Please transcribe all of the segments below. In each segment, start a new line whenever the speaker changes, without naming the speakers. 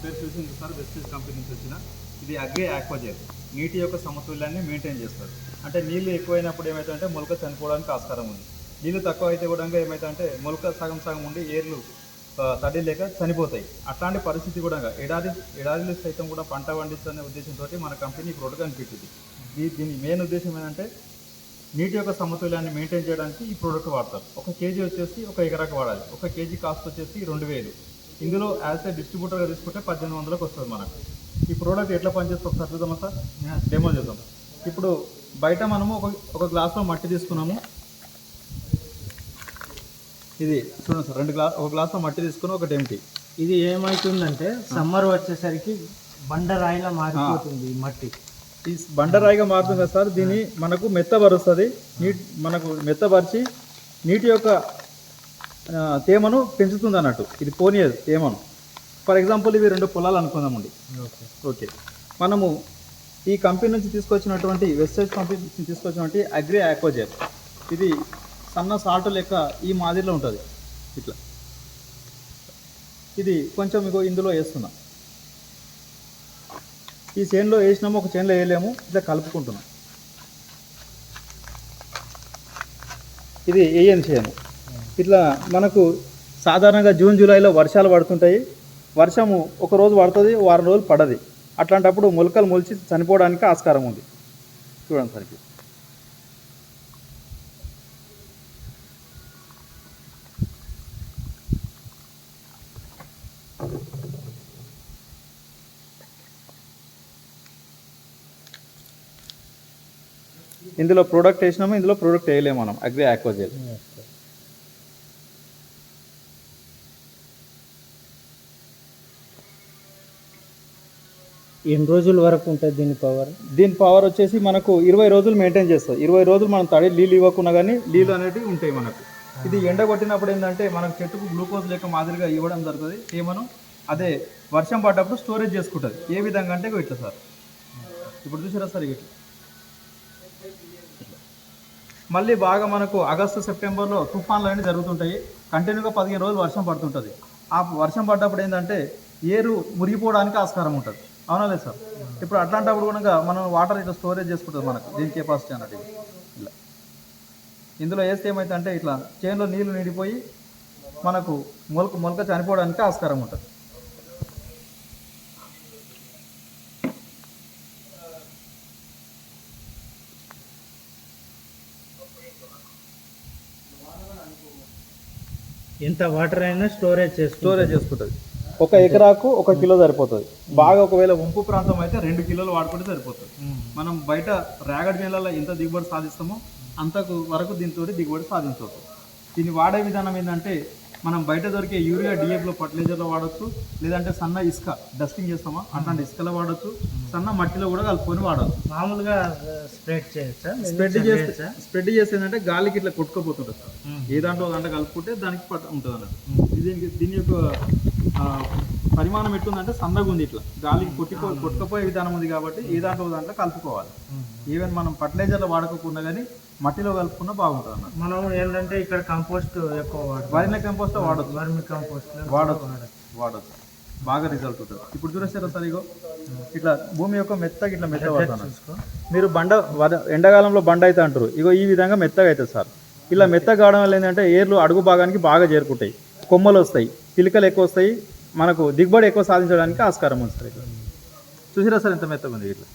పేరు చూసింది sir wastage company నుంచి వచ్చిన ఇది అగ్రి ఆక్వాజెల్. నీటి యొక్క సమతుల్యాన్ని మెయింటైన్ చేస్తారు. అంటే నీళ్ళు ఎక్కువైనప్పుడు ఏమవుతుందంటే మొలక చనిపోవడానికి ఆస్కారం ఉంది. నీళ్ళు తక్కువ అయితే కూడా ఏమవుతుందంటే మొలక సగం సగం ఉండి ఏర్లు తడి లేక చనిపోతాయి. అట్లాంటి పరిస్థితి కూడా ఎడారిలో సైతం కూడా పంట పండించనే ఉద్దేశంతో మన కంపెనీ ప్రోడక్ట్ కనిపెట్టింది. దీని మెయిన్ ఉద్దేశం ఏంటంటే నీటి యొక్క సమతుల్యాన్ని మెయింటైన్ చేయడానికి ఈ ప్రోడక్ట్ వాడతారు. 1 కేజీ వచ్చేసి 1 ఎకరాకు వాడాలి. 1 కేజీ కాస్ట్ వచ్చేసి 2000. ఇందులో యాజ్ ఏ డిస్ట్రిబ్యూటర్గా తీసుకుంటే 1800లకు వస్తుంది మనకు. ఈ ప్రోడక్ట్ ఎట్లా పనిచేస్తే ఒకసారి చూద్దామా సార్, డెమో చేద్దాం. ఇప్పుడు బయట మనము ఒక గ్లాస్లో మట్టి తీసుకున్నాము. ఇది చూడండి సార్, ఒక గ్లాస్లో మట్టి తీసుకుని ఒకటి ఎంటీ.
ఇది ఏమవుతుందంటే సమ్మర్ వచ్చేసరికి బండరాయిలా మారిపోతుంది ఈ మట్టి.
ఈ బండరాయిగా మారుతుంది కదా సార్, దీన్ని మనకు మెత్తబరుస్తుంది. మనకు మెత్తపరిచి నీటి యొక్క తేమను పెంచుతుంది అన్నట్టు. ఇది పోనీయదు తేమను. ఫర్ ఎగ్జాంపుల్ ఇవి 2 పొలాలు అనుకుందామండి. ఓకే, మనము ఈ కంపెనీ నుంచి తీసుకొచ్చినటువంటి వెస్టేజ్ కంపెనీ నుంచి తీసుకొచ్చినటువంటి అగ్రి ఆక్వాజెల్, ఇది సన్న సాల్ట్ లెక్క ఈ మాదిరిలో ఉంటుంది. ఇట్లా ఇది కొంచెం ఇందులో వేస్తున్నాం. ఈ చేనులో వేసినాము, ఒక చేనులో వేయలేము, ఇట్లా కలుపుకుంటున్నాం. ఇది వేయని చేను. ఇట్లా మనకు సాధారణంగా జూన్ జూలైలో వర్షాలు పడుతుంటాయి. వర్షము ఒక రోజు పడుతుంది, వారం రోజులు పడది. అట్లాంటప్పుడు మొలకలు మొలిచి చనిపోవడానికి ఆస్కారం ఉంది. చూడండి సరికి ఇందులో ప్రోడక్ట్ వేసినాము, ఇందులో ప్రోడక్ట్ వేయలేము మనం. అగ్రి ఆక్వాజెల్
ఎన్ని రోజుల వరకు ఉంటుంది
దీని పవర్ వచ్చేసి మనకు 20 రోజులు మెయింటైన్ చేస్తుంది. 20 రోజులు మనం తడి నీళ్ళు ఇవ్వకుండా కానీ నీళ్ళు అనేవి ఉంటాయి మనకు. ఇది ఎండ కొట్టినప్పుడు ఏంటంటే మనకు చెట్టుకు గ్లూకోజ్ లేక మాదిరిగా ఇవ్వడం జరుగుతుంది తేమను. అదే వర్షం పడ్డప్పుడు స్టోరేజ్ చేసుకుంటుంది. ఏ విధంగా అంటే ఇట్లా సార్, ఇప్పుడు చూసారా సార్, ఇట్లా మళ్ళీ బాగా మనకు ఆగస్టు సెప్టెంబర్లో తుఫాన్లు అనేవి జరుగుతుంటాయి. కంటిన్యూగా 15 రోజులు వర్షం పడుతుంటుంది. ఆ వర్షం పడ్డప్పుడు ఏంటంటే ఏరు మురిగిపోవడానికి ఆస్కారం ఉంటుంది. అవునా లేదు సార్? ఇప్పుడు అట్లాంటప్పుడు కనుక మనం వాటర్ ఇట్లా స్టోరేజ్ చేసుకుంటుంది మనకు. దీని కెపాసిటీ అన్నట్టు ఇలా ఇందులో వేస్తే ఏమైతే అంటే ఇట్లా చేనులో నీళ్లు నిండిపోయి మనకు మొలక చనిపోవడానికి ఆస్కారం ఉంటుంది.
ఎంత వాటర్ అయినా స్టోరేజ్
చేసుకుంటుంది. 1 ఎకరాకు 1 కిలో సరిపోతుంది. బాగా ఒకవేళ వంపు ప్రాంతం అయితే 2 కిలోలు వాడుకుంటే సరిపోతుంది. మనం బయట రేగడి నేలలో ఎంత దిగుబడి సాధిస్తామో అంతకు వరకు దీంతో దిగుబడి సాధించవచ్చు. దీన్ని వాడే విధానం ఏంటంటే మనం బయట దొరికే యూరియా, డిఏపిలో, ఫర్టిలైజర్లో వాడచ్చు. లేదంటే సన్న ఇసుక డస్టింగ్ చేస్తామా అట్లాంటి ఇసుకలో వాడచ్చు. సన్న మట్టిలో కూడా కలుపుకొని వాడచ్చు.
మామూలుగా స్ప్రెడ్ చేయొచ్చా?
స్ప్రెడ్ చేస్తే ఏంటంటే గాలికి ఇట్లా కొట్టుకోపోతుంటుంది సార్. ఏ దాంట్లో దాంట్లో కలుపుకుంటే దానికి ఉంటుంది అన్నట్టు. దీని యొక్క పరిమాణం ఎట్లుందంటే సన్నగా ఉంది. ఇట్లా గాలికి కొట్టుకుపోయే విధానం ఉంది కాబట్టి ఏ దాంట్లో దాంట్లో కలుపుకోవాలి. ఈవెన్ మనం ఫర్టిలైజర్లో వాడకుండా కానీ మట్టిలో కలుపుకున్నా బాగుంటుంది అన్నమాట.
మనం ఏంటంటే ఇక్కడ కంపోస్ట్ ఎక్కువ
వర్మి కంపోస్ట్ వాడచ్చు. వాడచ్చు, బాగా రిజల్ట్ ఉంటుంది. ఇప్పుడు చూసేస్తారా సార్, ఇట్లా భూమి యొక్క ఇట్లా మెత్తగా పడుతుంది. మీరు ఎండాకాలంలో బండ అయితే అంటారు, ఈ విధంగా మెత్తగా అవుతుంది సార్. ఇలా మెత్తగా కావడం వల్ల ఏంటంటే ఏర్లు అడుగు భాగానికి బాగా చేరుకుంటాయి, కొమ్మలు వస్తాయి, పిలికలు ఎక్కువ వస్తాయి, మనకు దిగుబడి ఎక్కువ సాధించడానికి ఆస్కారం ఉంది సార్. ఇట్లా చూసిరా సార్ ఎంత మెత్తగా ఉంది. ఇట్లా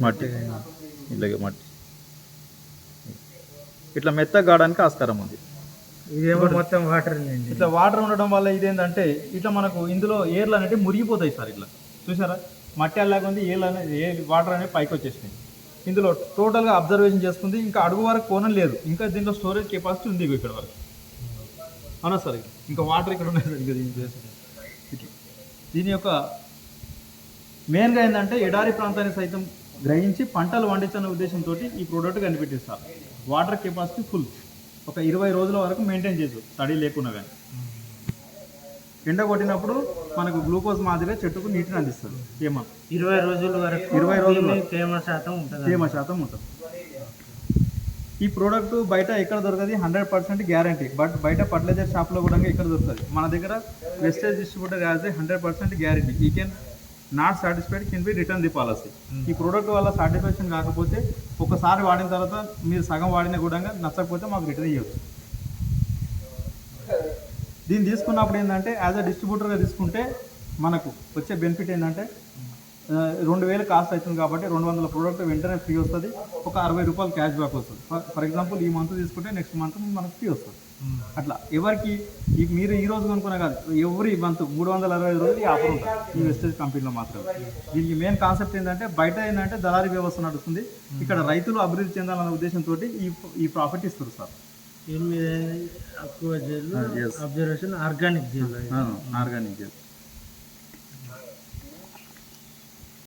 మట్టి ఇట్లా మెత్తగా కావడానికి ఆస్కారం ఉంది.
ఇదేమో మొత్తం వాటర్.
ఇట్లా వాటర్ ఉండడం వల్ల ఇదేంటంటే ఇట్లా మనకు ఇందులో ఏర్లు అనేవి మురిగిపోతాయి సార్. ఇట్లా చూసారా, మట్టి అలాగే ఉంది, వాటర్ అనేవి పైకి వచ్చేసినాయి. ఇందులో టోటల్గా అబ్జర్వేషన్ చేసుకుంది. ఇంకా అడుగు వరకు కోణం లేదు. ఇంకా దీంట్లో స్టోరేజ్ కెపాసిటీ ఉంది ఇక్కడ వరకు. అవునా సార్? ఇంకా వాటర్ ఇక్కడ ఉన్నాయి సార్. ఇట్లా దీని యొక్క మెయిన్గా ఏంటంటే ఎడారి ప్రాంతాన్ని సైతం గ్రహించి పంటలు పండించనే ఉద్దేశంతో ఈ ప్రోడక్ట్ కనిపెట్టిస్తారు. Water capacity full. ఒక 20 రోజుల వరకు మెయింటైన్ చేయొచ్చు తడి లేకుండా. కానీ ఎండ కొట్టినప్పుడు మనకు గ్లూకోజ్ మాదిరిగా చెట్టుకు నీటిని అందిస్తుంది.
20 రోజుల వరకు తేమ శాతం ఉంటుంది.
ఈ ప్రోడక్ట్ బయట ఎక్కడ దొరకదు, 100% గ్యారంటీ. బట్ బయట ఫర్టిలైజర్ షాప్లో కూడా ఇక్కడ దొరుకుతుంది. మన దగ్గర వెస్టేజ్ డిస్ట్రిబ్యూటర్ యాజ్ 100% గ్యారంటీ. ఈ can not satisfied can be return the policy. ఈ ప్రోడక్ట్ వల్ల సాటిస్ఫాక్షన్ కాకపోతే ఒకసారి వాడిన తర్వాత మీరు సగం వాడిన కూడా నచ్చకపోతే మాకు రిటర్న్ ఇవ్వచ్చు. దీన్ని తీసుకున్నప్పుడు ఏంటంటే యాజ్ అ డిస్ట్రిబ్యూటర్గా తీసుకుంటే మనకు వచ్చే బెనిఫిట్ ఏంటంటే 2000 కాస్ట్ అవుతుంది కాబట్టి 200 ప్రోడక్ట్ వెంటనే ఫ్రీ వస్తుంది. ఒక 60 రూపాయలు క్యాష్ బ్యాక్ వస్తుంది. ఫర్ ఎగ్జాంపుల్ ఈ మంత్ తీసుకుంటే నెక్స్ట్ మంత్ మనకు ఫ్రీ వస్తుంది. అట్లా ఎవరికి మీరు ఈ రోజు కనుక్కున్నా కాదు, ఎవ్రీ మంత్ 365 రోజులు ఈ ఆఫర్ ఉంటుంది ఈ వెస్టేజ్ కంపెనీలో మాత్రమే. దీనికి మెయిన్ కాన్సెప్ట్ ఏంటంటే బయట ఏంటంటే దళారీ వ్యవస్థ నడుస్తుంది, ఇక్కడ రైతులు అభివృద్ధి చెందాలన్న ఉద్దేశంతో ఈ ప్రాఫిట్ ఇస్తారు sir.
Observation organic gel.
Organic gel